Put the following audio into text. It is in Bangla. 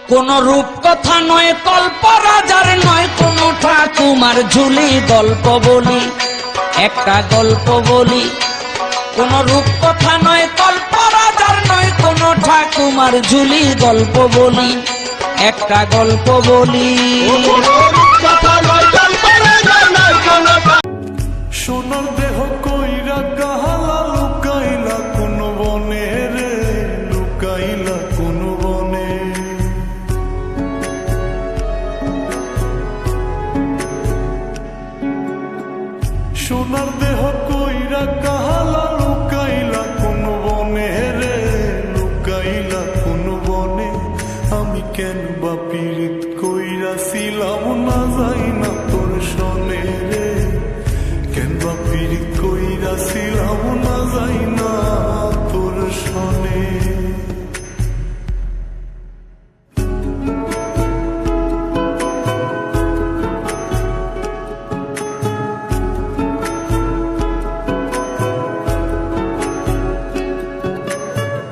কোন রূপ কথা নয়, কল্প রাজার নয়, কোন ঠাকুমার ঝুলি, গল্প বলি, একটা গল্প বলি। কোন রূপ কথা নয়, কল্প রাজার নয়, কোন ঠাকুমার ঝুলি, গল্প বলি, একটা গল্প বলি। সোনার দেহ কইরা কাহালা লুকাইলা কোন বনে রে, লুকাইলা কোন বনে। সোনার দেহ কইরা কাহালা লুকাইলা কোন বনে রে, লুকাইলা কোন বনে। আমি কেন বাপির